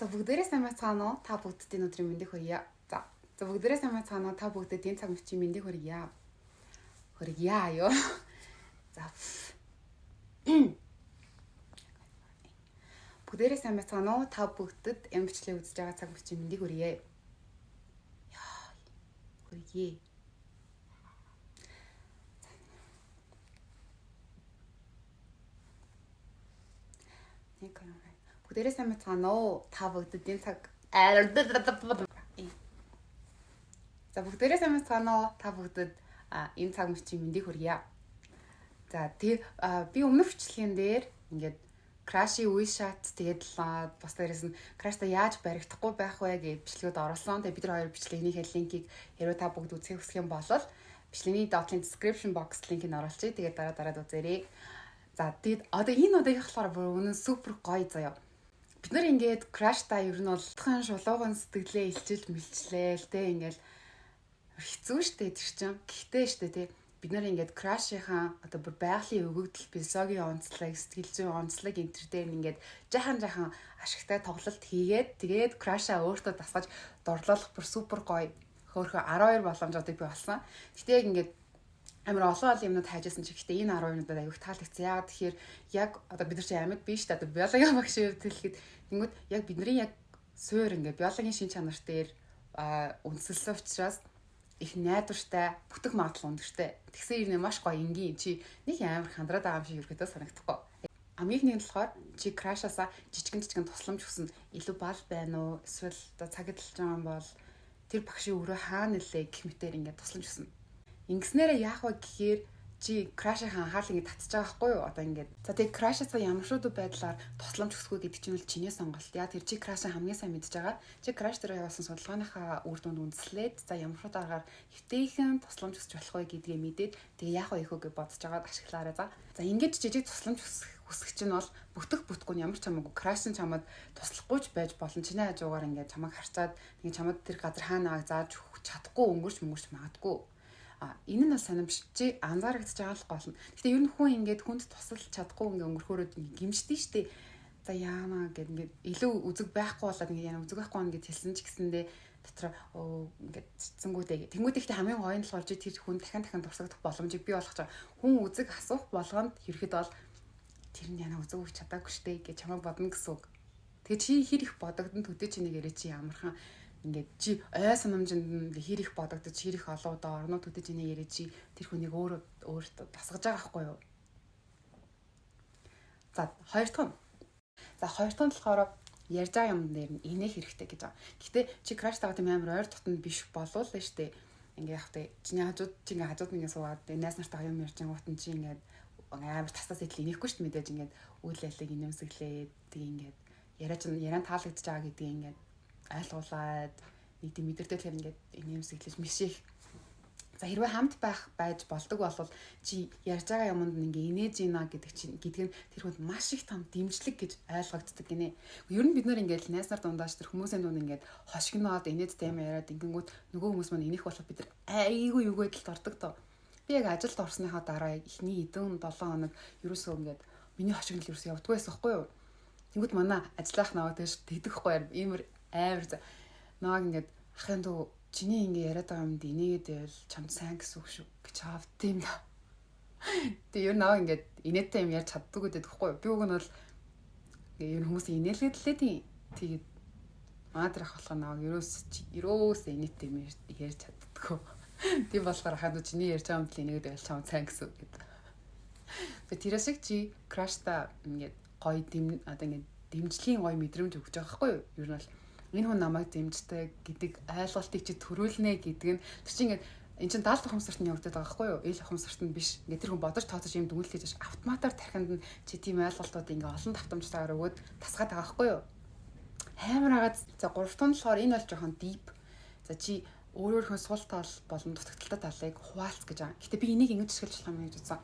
За бүгдээрээ сайн байцгаана уу? Та бүгдд энэ өдрийн мэндийг хүргье. За бүгдээрээ сайн байцгаана уу? Та бүгдд энэ цаг мөчийн мэндийг хүргье. Хүргье юу. За. Бүгдээрээ сайн байцгаана уу? Та бүгдд энэ бичлэгийг үзэж байгаа цаг мөчийн мэндийг хүргье. Яа. Хүргье. Бүгдээрээ сайн байцгаана уу? Та бүгдд энэ цаг За бүгдээрээ сайн байцгаана уу? Та бүгдд энэ цаг мөчийн мэндийг хүргье. За тэгээ би өмнөх бичлэгийн дээр ингээд Crash-ийн үе шат тэгээд бас дээрээс нь Crash-та яаж баригдахгүй байх вэ гэж бичлэгүүд оруулсан. Тэгээд бид нар хоёр бичлэгийнхээ линкийг хэрвээ та бүгд үзэх хүсэх юм бол бичлэгийн доотлын description box линкийг оруулчих. Тэгээд дараад үзээрэй. За тэгээд одоо энэ удаагийн болохоор бүр үнэн супер гоё заяа. Бид нар ингээд Crash-та ер нь бол тхан шулуухан сэтгэлээ илчил мэлчлээ л те ингээл хэцүү штэ тэр чинь. Гэхдээ штэ те бид нар ингээд Crash-ийнхаа одоо бүр байгалийн өгөгдөл, философийн онцлог, сэтгэл зүйн онцлог энэ төр дээр ингээд жаахан ашигтай тоглолт хийгээд тэгээд Crash-аа өөртөө дасгаж дурлуулах бүр супер гоё хөөхөө 12 боломжуудыг би олсон. Гэтэ яг ингээд амар олон юмнууд хайжсэн чи гэхдээ энэ 12 юмнуудад аяг таалагдсан. Яагаад тэгэхээр яг одоо бид нар чи амьд биш та одоо биологийн багш хэлэхэд тэнгүүд яг бидний яг суур ингээд биологийн шин чанар дээр үндэслэсэн учраас их найдвартай, бүтэх магадлал өндөртэй. Тэгсэн ирнэ маш гоё энгийн чи нэг амар хандраад байгаа юм шиг ерөөдөө санагдахгүй. Амийг нэг нь болохоор чи Crash-асаа жижигэн тусламж хүснэ илүү бал байна уу? Эсвэл одоо цаг эдэлж байгаа юм бол тэр багшийн өрөө хаана нэлээ гэх мэтээр ингээд тусламж хүснэ. Ингэснээрээ яах вэ гэхээр чи Crash-ийн анхаалал ингэ татчих байгаа байхгүй юу? Одоо ингээд. За тэгээ Crash-асаа ямар шууд байдлаар тусламж өгсгөө гэдэг чинь бол чиний сонголт. Яа тэр чи Crash-аа хамгийн сайн мэдж байгаа. Чи Crash дээр явуулсан судалгааныхаа үр дүнд үндэслээд за ямар шууд аргаар хэвтэйхэн тусламж өгч болох вэ гэдгийг мэдээд тэгээ яах вэ ихөө гэж бодож байгаа ашиглаарай за. За ингээд жижиг тусламж хүсэх чинь бол бүтэх бүтггүй нь ямар ч хамаагүй Crash-ын чамд туслахгүйч байж болно. Чиний хажуугаар ингээд чамайг харцаад нэг чамд тэр газар хаанаа зааж өгч чадахгүй өнгөрч магадгүй. Энэ нь бол санамж чи анзаарэгдэж байгаа л гол нь. Гэтэ ер нь хүн ингээд хүнд тусалж чадахгүй ингээд өнгөрөхөөрөө гимждээ штэ. За яамаа гэд ингээд илүү үзэг байхгүй болоод ингээд яна үзэг байхгүй ингээд хэлсэн ч гэсэндээ дотор ингээд цэцэнгүүдээ. Тэнгүүд ихтэй хамгийн гоё нь болохоор чи тэр хүн дахин дурсагдах боломжийг бий болгож байгаа. Хүн үзэг асуух болгонд ерхэд бол тэр нь яна үзэг өгч чадаагүй штэ гэж чамайг бодно гэсэн үг. Тэгээ чи хэр их бодогдсон төдөө чинийг яриа чи ямархан ингээд чи ой санамжинд хэр их бодогдож хэр их олон удаа орнууд төдөж ийнэ яриа чи тэр хүнийг өөртөө тасгаж байгаа байхгүй юу. За хоёр дахь нь болохоор ярьж байгаа юм дээр нь инээх хэрэгтэй гэж байгаа. Гэхдээ чи Crash тагаа тийм амар ойр дотнд биш болвол л штэ. Ингээд явах тэ чиний хажууд ингээд суугаад найз нартаа юм ярьж байгаа гутан чи ингээд амар тасаас идэл инехгүй штэ мэдээж ингээд үйл яллыг инээмсэглээд тэг ингээд яриа таалагдж байгаа гэдгийг ингээд айлгуулад нэг тийм мэдэрдэл ингээд инээмсэглэж миших. За хэрвээ хамт байж болдог бол чи ярьж байгаа юмд ингээ инээж ийна гэдэг нь тэр хүнд маш их том дэмжлэг гэж ойлгогддог гинэ. Ер нь бид нар ингээд найз нар дундааш тэр хүмүүсийн дунд ингээд хошигноод инээд тайм яриад ингэнгүүт нөгөө хүмүүс маань инех болох бид нар айгүй юу гэдэлд ордог тоо. Би яг ажилд орсныхаа дараа эхний хэдэн 7 хоног ерөөсөө ингээд миний хошигнол ерөөсөө явдгүй байсан байхгүй юу. Тэнгүүд манай ажиллах наваа тэгдэхгүй амар нааг ингээд ахын дүү чиний ингээ яриад байгаа юмд инээгээд байвал чамд сайн гэсэн үг шүү гэж авд юм да. Тэгээ ер нь нааг ингээд инээдтэй юм ярьж чаддгүй гэдэг тэгэхгүй юу. Би уг нь бол ер нь хүмүүсийн инээлгээд лээ тийм. Тэгээд маадрах болох нааг ерөөсөө инээдтэй юм ярьж чаддгүй. Тийм болохоор ахын дүү чиний ярьж байгаа юмд инээгээд байвал чамд сайн гэсэн үг гэдэг. Тэгээ тэрээс шиг чи Crash-та ингээд гоё одоо ингээд дэмжлийн гоё мэдрэмж өгч байгаа байхгүй юу. Ер нь бол энэ хүн намайг дэмждэг гэдэг ойлголтыг чи төрүүлнэ гэдэг нь тэр чинь ингээд эн чинь 70 ухамсарт нь явагдаад байгаа байхгүй юу? Ил ухамсарт нь биш. Ингээд тэр хүн бодож тооцож юм дүгнэлт хийж автоматар тархинд нь чи тийм ойлголтууд ингээ олон давтамжтайгаар өгөөд тасгаад байгаа байхгүй юу? Амар агаад за 3 дахь нь болохоор энэ бол жоохон deep. За чи өөрөөхөө сул тал болон дутагдaltaй талыг хуваалц гэж байгаа. Гэтэ би энийг ингэж хэлж болох юм гэж бодсон.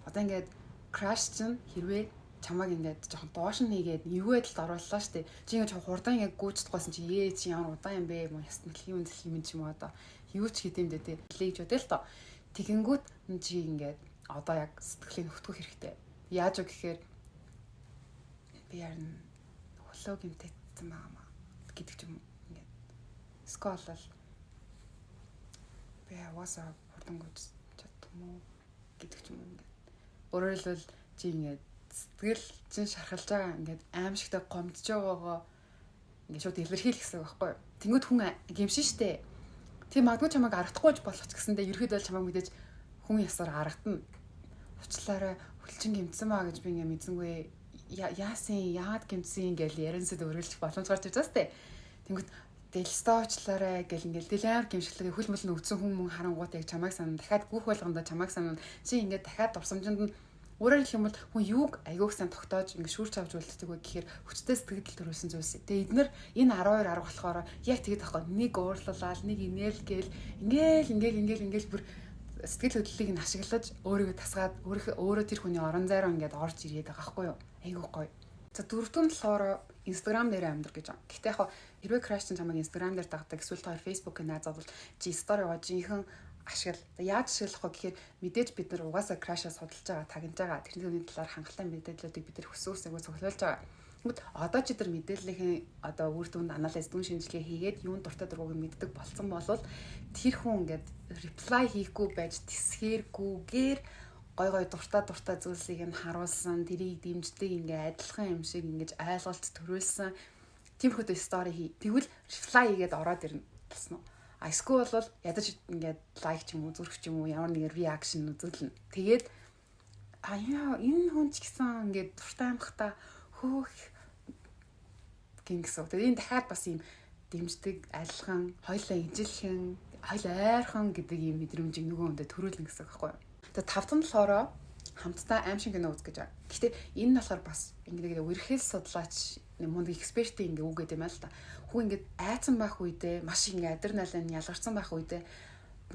Одоо ингээд Crash чинь хэрвээ чамайг ингээд жоохон доош нь хийгээд эвгүй байдалд орууллаа штэ. Чи ингээд хурдан ингээд гүйцэдгүйсэн чи чи ямар удаан юм бэ? Мөн яст дэлхийн юм ч юм уу одоо юу ч хийдэм дэ тэ. Лейж өдөл тоо. Тэгэнгүүт чи ингээд одоо яг сэтгэлийн хөтгөх хэрэгтэй. Яаж вэ гэхээр би ярина хөлөө гэмтээдсэн байгаамаа. Скол бол би угаасаа хурдангуйч чаддгүй гэдэг ч юм уу. Өөрөөр хэлбэл чи ингээд сэтгэл чин шархалж байгаа ингээд аимшигтай гомдж байгаагаа ингээд шууд илэрхийлэх гэсэн үг байхгүй юу? Тэнгүүд хүн гэмшин штэ. Тийм магадгүй чамайг аргахдахгүй болох ч гэсэндээ ерөөдөө чамайг мэдээж хүн ясаар аргадна. Уучлаарай хүлчин гэмтсэн маа гэж би ингээд мэдсэнгүй. Яасан яагаад гэмтсэн гэж ярансад өргөлж боломж гарч ирж байгаа штэ. Тэнгүүд дэлстоочлаарай гэл ингээл дэлээр гимшиглээ хөл мөл нүгдсэн хүн харангуут яг чамайг санана дахиад бүх болгондоо чамайг санана чи ингээд дахиад дурсамжинд нь өөрөөр хэлэх юм бол хүн юуг аягүй сайн тогтоож ингээд шүүрч авч үлддэг вэ гэхээр хүчтэй сэтгэл төрүүлсэн зүйлс. Тэгээ эднэр энэ 12 арга болохоор яг тэгээд ахгүй нэг уурлалаа нэг инээл гээл ингээл бүр сэтгэл хөдлөлийг нь ашиглаж өөрийгөө тасгаад өөрөө тэр хүний орон зайруу ингээд орж ирээд байгаа байхгүй юу айгүй гоё. За дөрөвдүн болохоор Instagram дээр амьдрах гэж байна. Гэхдээ яг хэрвээ crush чинь чамайг Instagram дээр дагдаг эсвэл та Facebook-ийн найзууд бол чи story гоо жинхэнэ ашигла. Яаж ашиглах вэ гэхээр мэдээж бид нар угаасаа crush-аа судалж байгаа, тагнаж байгаа. Тэрний талаар хангалттай мэдээллүүдийг бид нар хүсүүсэйгөө цуглуулж байгаа. Тэгмэд одоо чи тэр мэдээллийнхээ одоо үр дүнд анализ дүн шинжилгээ хийгээд юунд дуртай дургууг мэддэг болсон болвол тэр хүн ингээд reply хийхгүй байж тэсхээргүйгээр гой дуртай зүйлсийг нь харуулсан, тэрийг дэмждэг ингээ адилхан юм шиг ингэж ойлголт төрүүлсэн тиймэрхүү story хий. Тэгвэл reply хийгээд ороод ирнэ гэсэн үү. Эсвэл бол ядаж ингээд лайк ч юм уу, зүрх ч юм уу ямар нэгэн reaction үзүүлнэ. Тэгээд яа энэ хүн ч гэсэн ингээд дуртай амхта хөөх гингсүү. Тэгээд энэ дахиад бас юм дэмждэг, адилхан, хоёлаа ижилхэн, хоёлаа ойрхон гэдэг юм мэдрэмжийг нөгөө хүнтэй төрүүлнэ гэсэн үг байхгүй юу? Тэгээд тавтан болохоор хамтдаа аим шиг кино үзэх гэж байна. Гэхдээ энэ нь болохоор бас ингээд үргэлжлэл судлаач мундаг экспертийн ингээ үг гэдэг юм л та. Хүн ингээд айцсан байх үедээ маш их ингээ адреналин ялгарсан байх үедээ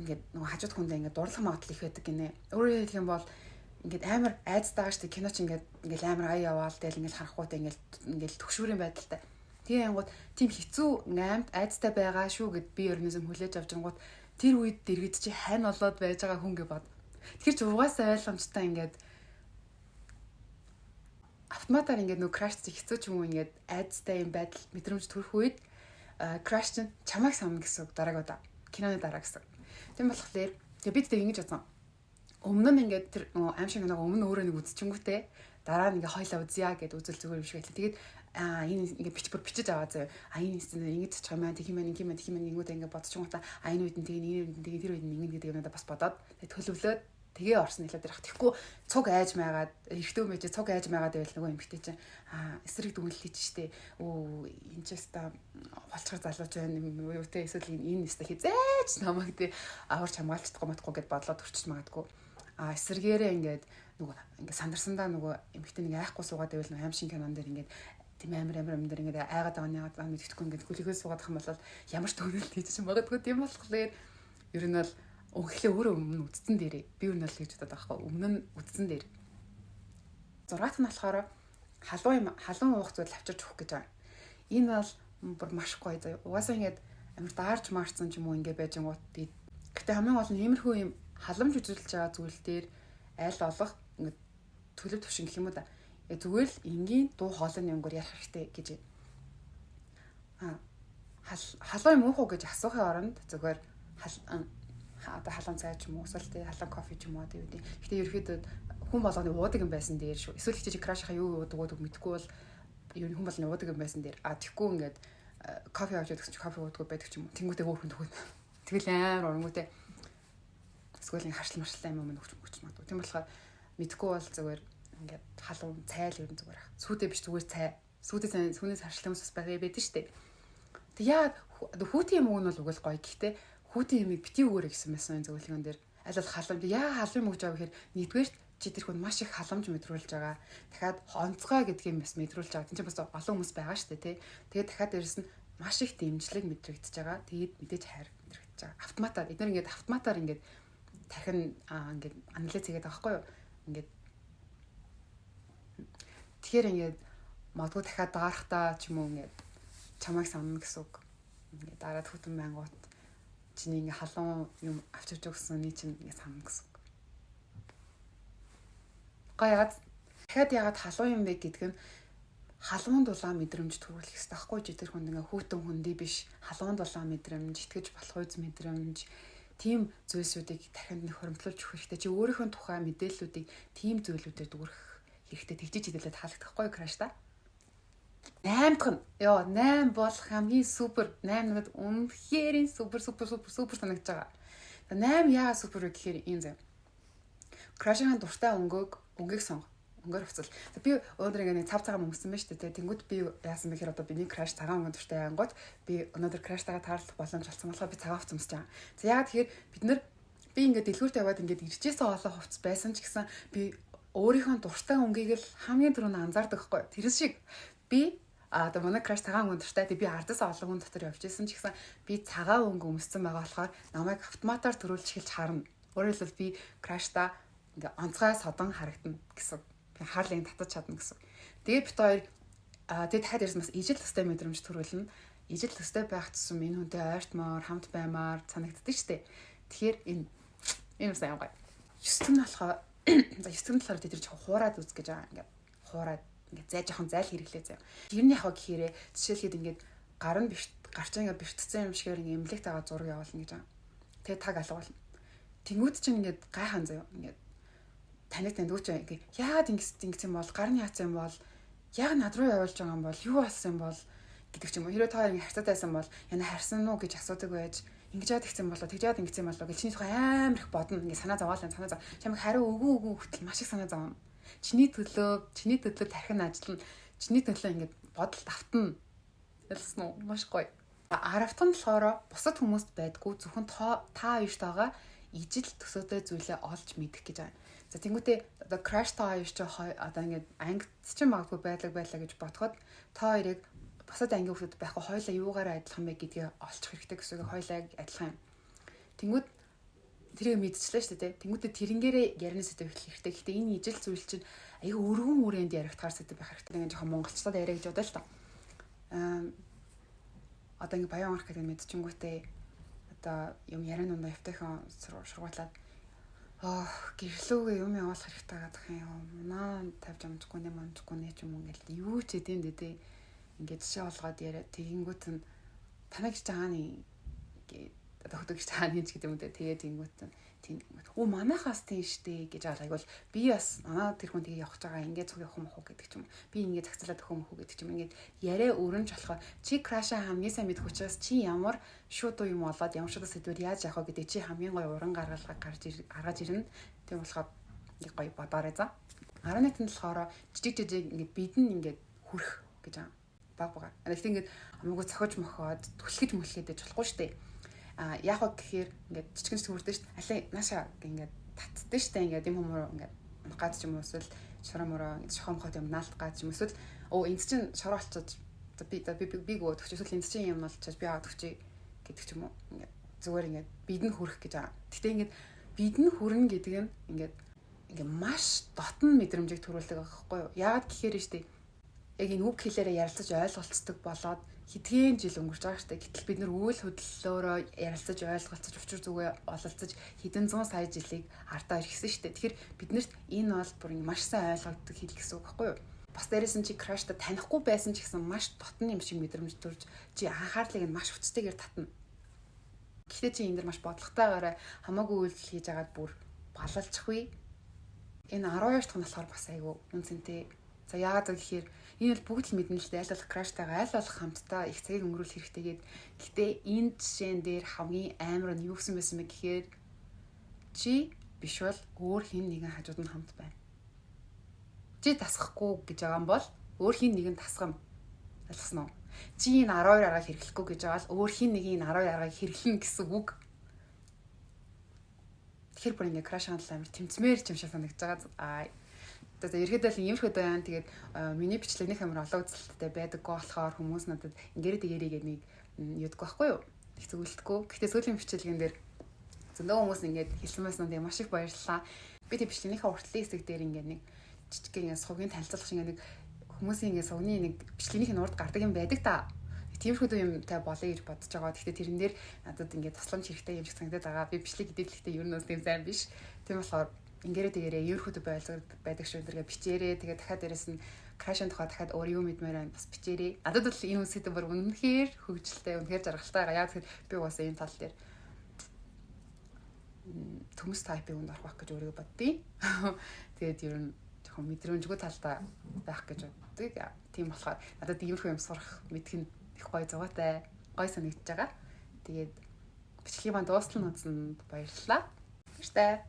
ингээд нөгөө хажууд хүндээ ингээ дурлах магадлал их байдаг гинэ. Өөрөөр хэлэх юм бол ингээд амар айцтайгаа штэ кино ч ингээд амар ая яваал тэгэл ингээд харахгүйтэй ингээд төгшүүрийн байдалтай. Тэгээ янгууд тийм хэцүү амт айцтай байгаа шүү гэд би өрнөсөм хүлээж авч ангууд тэр үед дэргэд чи хань болоод байж байгаа хүн гэ бод. Тэгэхээр ч угаасаа ойлгомжтой ингээд автоматар ингээд нөгөө crash хэцүү ч юм уу ингээд айцтай юм байдал мэдрэмж төрөх үед crash чинь чамайг самна гэсэн үг дарааг удаа киноны дараа гэсэн. Тийм болохоор бид тэг ингэж бодсон. Өмнө нь ингээд тэр аим шиг нэг өмнө өөрөө нэг үзчихэнгүүтээ дараа нь ингээд хойлоо үзье гэд үзэл зүгээр биш байлаа. Тэгээд энэ ингээд бичиж аваа заяа. Энэ ингэж ч юм аа тэг юм ингэнгүүтээ ингээд бодчихгоо энэ үед нь тэгээ тэр үед нь ингэн гэдэг юмудаа бас бодоод төлөвлөөд тэгээ орсон хэлээд ирэх. Тэгэхгүй цуг айж майгаад эрэгтэй хүн байж цуг айж майгаад байвал нөгөө эмэгтэй чинь эсрэг дүнлэж штэ. Энэ ч яста болцохоор залууч байна юу те эсвэл энэ яста хизээч намайг тэ аварч хамгаалчихдаг матгүй гэд бодлоод төрчих магадгүй. Эсрэгээрээ ингээд нөгөө ингээд сандарсандаа нөгөө эмэгтэй нэг айхгүй суугаад байвал нөгөө аим шин кинон дээр ингээд тийм амар юм дээр ингээд айгаад байгаа мэддэхгүй ингээд гүлгээс суугаад ах юм бол ямар ч төгөлд хийж магадгүй. Тийм болохоор ер нь бол өглөө өөрөө өмнө үдцэн дээрээ би юу нэл гэж бодоод байгаа байхгүй өмнө нь үдцэн дээр 6-т нь болохоор халуун уух зүйл авчирч өгөх гэж байгаа. Энэ бол бүр маш гоё заяа. Угаасаа ингээд амар даарч марцсан ч юм уу ингээд байж ангууд. Гэтэ хамгийн гол нь иймэрхүү юм халамж үзүүлж байгаа зүйл дээр аль олох ингээд төлөв төвшин гэх юм уу да. Зүгээр л энгийн дуу хоолойны өнгөөр ярих хэрэгтэй гэж. Халуун юм уух уу гэж асуухын оронд зүгээр одоо халуун цай ч юм уу эсвэл халуун кофе ч юм уу гэдэг. Гэтэ ерөөхдөө хүн болгоны уудаг юм байсан дээр шүү. Эсвэл чи крашха юу уудаг мэдгүй бол ер нь хүн болгоны уудаг юм байсан дээр. Тэгэхгүй ингээд кофе авч идэх чинь кофе уудаг байдаг ч юм уу. Тэнгүүтээ өөр хүн төгөө. Тэгэл амар оронгүүтээ. Эсвэл ин харшил маршлаа юм өгч магадгүй. Тийм болохоор мэдгүй бол зүгээр ингээд халуун цай л ер нь зүгээр ах. Сүйдээ биш зүгээр цай. Сүүнээс харшлаа хүмүүс байдаг шүү дээ. Тэг яа хүүтийн юм уу нь бол угэл гоё. Гэхдээ хүүтийн юмыг бити өгөөрэй гэсэн байсан энэ зөвлөгөн дээр. Аль бол халуун халуун мөгж байгаа гэхээр нэгдүгээр чи тэр хүн маш их халамж мэдрүүлж байгаа. Дахиад онцгой гэдгийг бас мэдрүүлж байгаа. Тин ч бас олон хүмүүс байгаа шүү дээ, тий. Тэгээд дахиад дээрэс нь маш их дэмжлэг мэдрэгдэж байгаа. Тэгээд мэдээж хайр мэдрэгдэж байгаа. Автоматар эдгээр ингээд автоматар ингээд тархин ингээд анализ хийгээд байгаа байхгүй юу? Ингээд тэгэхээр ингээд магадгүй дахиад даарахтаа ч юм уу ингээд чамайг санана гэсэн үг. Ингээд дараад хөтөн байнгут чиний ингээ халуун юм авчирч өгсөн нэг чинь ингээ санана гэсэн. Гаяад дахиад яагаад халуун юм бэ гэдг нь халуун дулаан мэдрэмж төрүүлэх хэрэгтэй байхгүй ч тэр хүн ингээ хүүтэн хүндий биш халуун дулаан мэдрэмж итгэж болох үз мэдрэмж тийм зүйлсүүдийг тархинд нь хөрөмтлүүлж өгөх хэрэгтэй. Чи өөрийнхөө тухай мэдээллүүдийг тийм зүйлүүдэд дүүрэх хэрэгтэй. Тэгжиж хэлээд таалагдахгүй краш та. 8 дахь нь 8 бол хамгийн супер 8 надад үнэхээр супер санагдаж байгаа. 8 яагаад супер вэ гэхээр энэ зав. Крашийн дуртай өнгийг сонго. Өнгөөр хувцал. Би өнөөдөр ингээ цав цагаан өнгөсөн байна шүү дээ. Тэнгүүд би яасан бэ гэхээр одоо биний краш цагаан өнгө дуртай ангууд би өнөөдөр краштайгаа таарлах боломж олсон болохоор би цагаан хувцас өмсөж байгаа. За яагаад тэгэхээр бид нар би ингээ дэлгүүрт яваад ингээ иржээсэн олон хувцас байсан ч гэсэн би өөрийнхөө дуртай өнгийг л хамгийн түрүүнд анзаардаг байхгүй. Тэр шиг би одоо манай краш цагаан өнгө дуртай. Би ардаас олон хүн дотор явж исэн ч гэсэн би цагаан өнгө өмссөн байгаа болохоор намайг автоматар төрүүлж эхэлж харна. Өөрөөр хэлбэл би крашта ингээ онцгой содон харагдана гэсэн. Би хаалын татаж чадна гэсэн. Тэгээд бит хоёр тэгээд тахад ирсэн бас ижил төстэй мэдрэмж төрүүлнэ. Ижил төстэй байх тусам энэ хүнтэй ойртмоор хамт баймаар санагддаг шүү дээ. Тэгэхээр энэ сайн гоё. 9 нь болохоор за 9 нь болохоор тэр жоохон хуураад үз гэж байгаа. Ингээ хуураад ингээ зай жоохон зайл хэрэглээ заяа. Тэрний хаа гэхээрээ жишээлхэд ингээ гар нь гарч ингээ бэртцсэн юм шигээр ингээ эмлэгт байгаа зураг явуулна гэж байгаа. Тэгээд таг алгуулна. Тэнгүүд чинь ингээ гайхан заяа. Ингээ таныг таньдгүй ингээ яагаад ингэсэн бол гарны яац юм бол яг над руу явуулж байгаа юм бол юу болсон юм бол гэдэг ч юм уу. Хэрэв та ингээ харьцаад байсан бол яна харсан уу гэж асуудаг байж ингэж яад ихсэн болоо тэгжээд ингэсэн болоо гэж чиний тухай амар их бодно ингээ санаа зовоолаа санаа зов. Чамайг хариу өгөө хөтөл маш их санаа зовно. Чиний төлөө тархин ажиллана. Чиний төлөө ингээ бодол давтна. Ялсан уу? Маш гоё. 10 дахь нь болохоор бусад хүмүүст байдгүй зөвхөн та хоёртойгоо ижил төсөөтэй зүйлээ олж мэдэх гэж байна. За тэнгуүтээ одоо crash та хоёр ч одоо ингээд ангид ч магадгүй байлаа гэж бодоход та хоёрыг бусад анги хүмүүс байхгүй хоёлаа юугаараа адилхан бэ гэдгийг олчих хэрэгтэй гэсэн үг хоёлаа адилхан юм. Тэнгүүд тэрийг мэдчихлээ шүү дээ. Тэнгүүдээ тэрэнгээрээ ярина сэдв эхлэх хэрэгтэй. Гэхдээ энэ ижил зүйл чинь аяга өргөн үрээнд яригдахаар сэдв байх хэрэгтэй. Ингээд жоохон монголчуудад яриа гэж бодоо л та. Одоо ингээд баян марк гэдэг мэдчихэнгүүтээ одоо юм яриан дундаа явтайхан сургуулаад гэрлүүгээ юм явуулах хэрэгтэй гадах юм. Наа тавьж амжгүй нэ ч юм уу ингээл юу ч хэдэм дээ. Ингээд жишээ олгоод яриа тэгэнгүүт нь таныг ч хааны одоо хөтөгч хааны ч гэдэг юм дээ. Тэгээд тэгэнгүүт нь тийм манайхаас тийм штэ гэж аалайгвал би бас манай тэр хүн тэгээ явах байгаа ингээд цуг явах юм уу гэдэг ч юм. Би ингээд цагцлаад өгөх юм уу гэдэг ч юм. Ингээд яриа өрнж болохоор чи краша хамгийн сайн мэдэх учраас чи ямар шууд юм болоод ямар шууд сэдвэр яаж явах вэ гэдэг чи хамгийн гоё уран гаргалгаа гаргаж ирнэ. Тийм болохоор ингээд гоё бодоорой за. 11-нд болохоор жижиг ингээд бидэн ингээд хүрх гэж байгаа. Баг. Гэхдээ ингээд амгуу цохиж мохоод түлхэж мөлхөдөж болохгүй штэ. Яг гоо гэхээр ингээд жижигэн зүгүрдэж штэ. Алей нааша ингээд татдээ штэ. Ингээд юм хүмүүс ингээд гад ч юм уу эсвэл шоромороо ингээд шохомхот юм наалт гад ч юм эсвэл энд чинь шороо олцож би гоо төгч эсвэл энд чинь юм олцож би аваад төгчий гэдэг ч юм уу. Ингээд зүгээр ингээд бидэн хүрх гэж байгаа. Гэхдээ ингээд бидэн хүрнэ гэдэг нь ингээд маш дотн мэдрэмжийг төрүүлдэг байхгүй юу? Яагаад гэхээр штэ яг энэ үг хэлээрээ ярилцаж ойлголцдог болоод хэдхэн жил өнгөрч байгаа штэ. Гэтэл бид нар үйл хөдлөлөөрөө ярилцаж ойлголцож учир зүгээ ололцож хэдэн зуун сая жилийг ардаа иргэсэн штэ. Тэгэхээр биднэрт энэ бол бүр маш сайн ойлгогддог хэл гэсэн үг байхгүй юу? Бас дээрээс нь чи крашта танихгүй байсан ч гэсэн маш дотн юм шиг мэдрэмж төрж чи анхаарлыг нь маш хүчтэйгээр татна. Гэхдээ чи энэ дэр маш бодлоготойгоор хамаагүй үйлдэл хийж агаад бүр балалчихгүй. Энэ 12 дахь нь болохоор бас айгүй үнцэнтэй. За яагаад гэхээр энэ бол бүгд л мэднэ л дээ. Аль болох краштайгаа аль болох хамтдаа их цагийг өнгөрүүлэх хэрэгтэйгээд. Гэхдээ энэ жишээн дээр хамгийн амар нь юу гэсэн байсан бэ гэхээр чи биш бол өөр хин нэгэн хажууд нь хамт байна. Чи тасахгүй гэж байгаа юм бол өөр хин нэгэн тасгам. Ойлгосноо? Чи энэ 12 аргаыг хэрэглэхгүй гэж байгаа л өөр хин нэг энэ 12 аргаыг хэрэглэнэ гэсэн үг. Тэгэхээр бүр ингээ краш хандлаа амар тэмцмээр ч юм шиг санагдаж байгаа. За ерөөдөө л юм хөдөө яан тэгээд миний бичлэгнийх амар олон үзэлттэй байдаггүй болохоор хүмүүс надад ингэрэ тэгэрийг нэг юудгүй байхгүй юу? Их зөвлөдөггүй. Гэхдээ сүүлийн бичлэгэн дээр зөндөө хүмүүс ингээд хэлсэн байсан нь маш их баярлалаа. Би тэг бичлэгнийхээ уртлын хэсэг дээр ингээд нэг жижиг ингээд сувгийн танилцуулах шиг ингээд хүмүүсийн ингээд сувны нэг бичлэгнийх нь урд гардаг юм байдаг та. Тиймэрхүү юмтай болъё гэж бодож байгаа. Гэхдээ тэрэн дээр надад ингээд тусламж хэрэгтэй юм шиг санагдаад байгаа. Би бичлэг эдэлэхдээ ер нь бас тийм сайн биш. Тийм болохоор ингэрэ тэгэрээ ерөөхдөө байдаг шүү дэргээ бичээрээ тэгээ дахиад дээрэс нь Crash-ын тухай дахиад өөр юу мэдмээр байна бас бичээрэй. Надад бол энэ үсэд бүр үнэхээр хөгжилтэй, үнэхээр жаргалтай байгаа. Яг тэгэхээр би бас энэ тал дээр төмс тайпын үнд орох гэж өөрийгөө боддیں۔ Тэгээд ер нь жоохон мэдрэмжгүй талдаа байх гэж боддог. Тийм болохоор надад иймэрхүү юм сурах мэдэх нь их гоё зугаатай, гоё санагдаж байгаа. Тэгээд бичлэгийн маань дуустал нь үзсэнд баярлалаа. Баяртай.